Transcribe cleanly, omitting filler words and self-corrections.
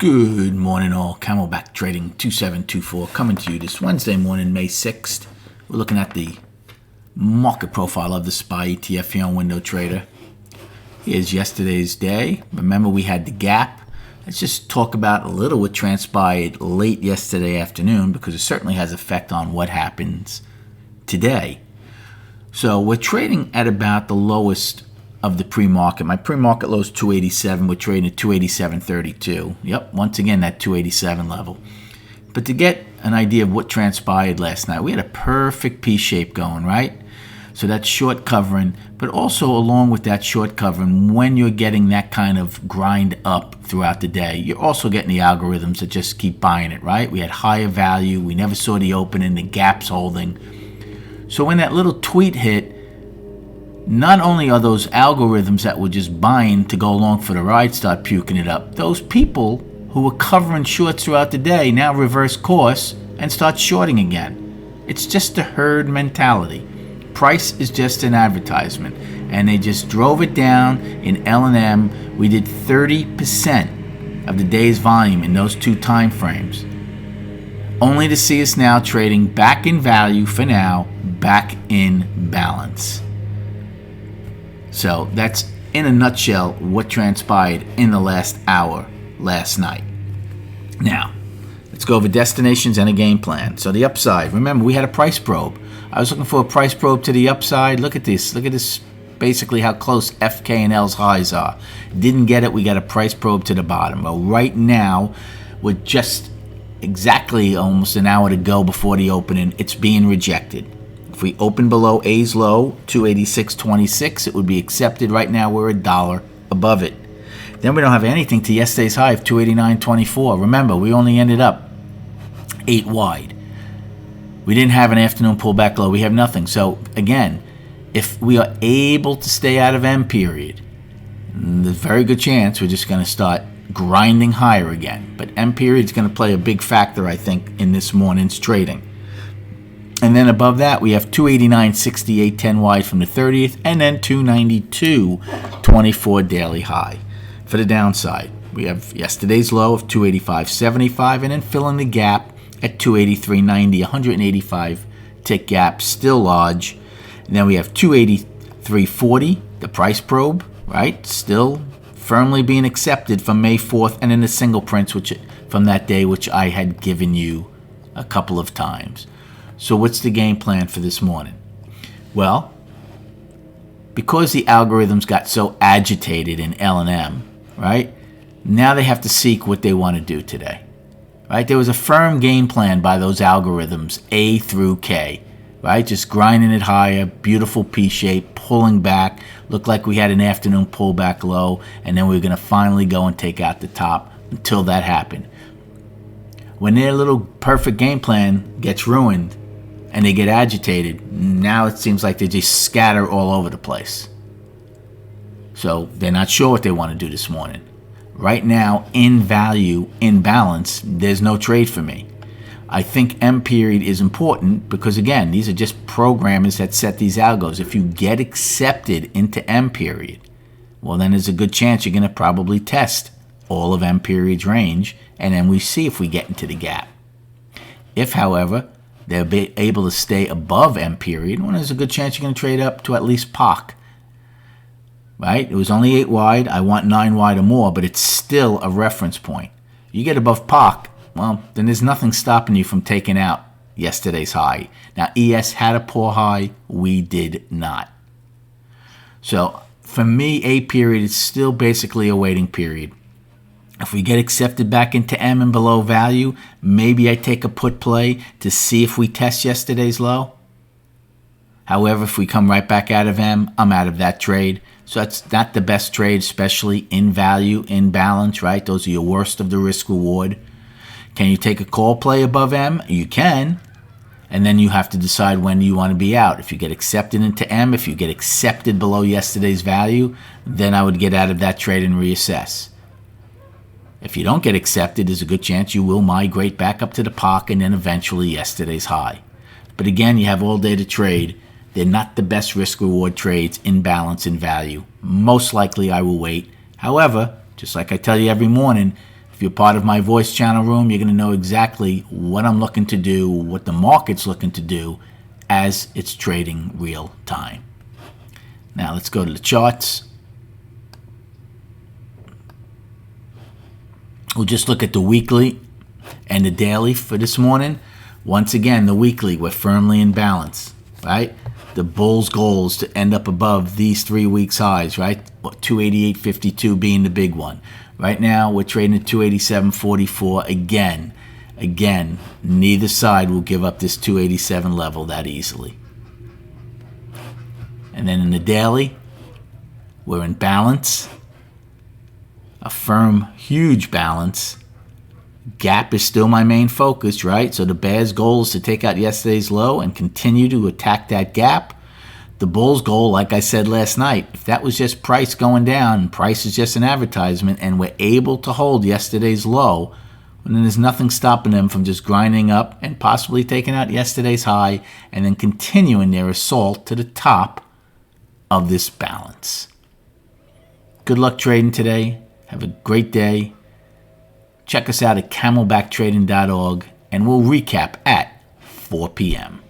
Good morning, all. Camelback Trading 2724 coming to you this Wednesday morning, May 6th. We're looking at the market profile of the SPY ETF here on Window Trader. Here's yesterday's day. Remember, we had the gap. Let's just talk about a little what transpired late yesterday afternoon because it certainly has effect on what happens today. So we're trading at about the lowest of the pre-market. My pre-market low is 287. We're trading at 287.32. Yep, once again, that 287 level. But to get an idea of what transpired last night, we had a perfect P shape going, right? So that's short covering, but also along with that short covering, when you're getting that kind of grind up throughout the day, you're also getting the algorithms that just keep buying it, right? We had higher value. We never saw the opening, the gaps holding. So when that little tweet hit, not only are those algorithms that were just buying to go along for the ride start puking it up, those people who were covering shorts throughout the day now reverse course and start shorting again. It's just a herd mentality. Price is just an advertisement, and they just drove it down in L&M. We did 30% of the day's volume in those two time frames, only to see us now trading back in value for now, back in balance. So that's, in a nutshell, what transpired in the last hour last night. Now, let's go over destinations and a game plan. So the upside, remember, we had a price probe. I was looking for a price probe to the upside. Look at this. Look at this, basically how close FK and L's highs are. Didn't get it. We got a price probe to the bottom. Well, right now, we're just exactly almost an hour to go before the opening. It's being rejected. If we open below A's low, 286.26, it would be accepted. Right now, we're $1 above it. Then we don't have anything to yesterday's high of 289.24. Remember, we only ended up 8 wide. We didn't have an afternoon pullback low. We have nothing. So, again, if we are able to stay out of M period, there's a very good chance we're just going to start grinding higher again. But M period is going to play a big factor, I think, in this morning's trading. And then above that, we have 289.68, 10 wide from the 30th, and then 292.24 daily high. For the downside, we have yesterday's low of 285.75, and then filling the gap at 283.90, 185 tick gap, still large. And then we have 283.40, the price probe, right? Still firmly being accepted from May 4th, and then the single prints which from that day, which I had given you a couple of times. So what's the game plan for this morning? Well, because the algorithms got so agitated in L&M, right? Now they have to seek what they want to do today, right? There was a firm game plan by those algorithms, A through K, right? Just grinding it higher, beautiful P shape, pulling back. Looked like we had an afternoon pullback low, and then we were going to finally go and take out the top until that happened. When their little perfect game plan gets ruined, and they get agitated, now it seems like they just scatter all over the place. So they're not sure what they want to do this morning. Right now, in value, in balance, there's no trade for me. I think M period is important because, again, these are just programmers that set these algos. If you get accepted into M period, well, then there's a good chance you're going to probably test all of M period's range, and then we see if we get into the gap. If, however, they'll be able to stay above M period, well, there's a good chance you're going to trade up to at least POC. Right? It was only 8 wide. I want 9 wide or more, but it's still a reference point. You get above POC, well, then there's nothing stopping you from taking out yesterday's high. Now, ES had a poor high. We did not. So, for me, A period is still basically a waiting period. If we get accepted back into M and below value, maybe I take a put play to see if we test yesterday's low. However, if we come right back out of M, I'm out of that trade. So that's not the best trade, especially in value, in balance, right? Those are your worst of the risk reward. Can you take a call play above M? You can. And then you have to decide when you want to be out. If you get accepted into M, if you get accepted below yesterday's value, then I would get out of that trade and reassess. If you don't get accepted, there's a good chance you will migrate back up to the POC and then eventually yesterday's high. But again, you have all day to trade. They're not the best risk-reward trades in balance and value. Most likely I will wait. However, just like I tell you every morning, if you're part of my voice channel room, you're going to know exactly what I'm looking to do, what the market's looking to do as it's trading real time. Now let's go to the charts. We'll just look at the weekly and the daily for this morning. Once again, the weekly, we're firmly in balance, right? The bull's goal is to end up above these 3 weeks highs, right? 288.52 being the big one. Right now, we're trading at 287.44 again. Again, neither side will give up this 287 level that easily. And then in the daily, we're in balance. A firm, huge balance. Gap is still my main focus, right? So the bear's goal is to take out yesterday's low and continue to attack that gap. The bull's goal, like I said last night, if that was just price going down, and price is just an advertisement, and we're able to hold yesterday's low, then there's nothing stopping them from just grinding up and possibly taking out yesterday's high and then continuing their assault to the top of this balance. Good luck trading today. Have a great day. Check us out at camelbacktrading.org, and we'll recap at 4 p.m.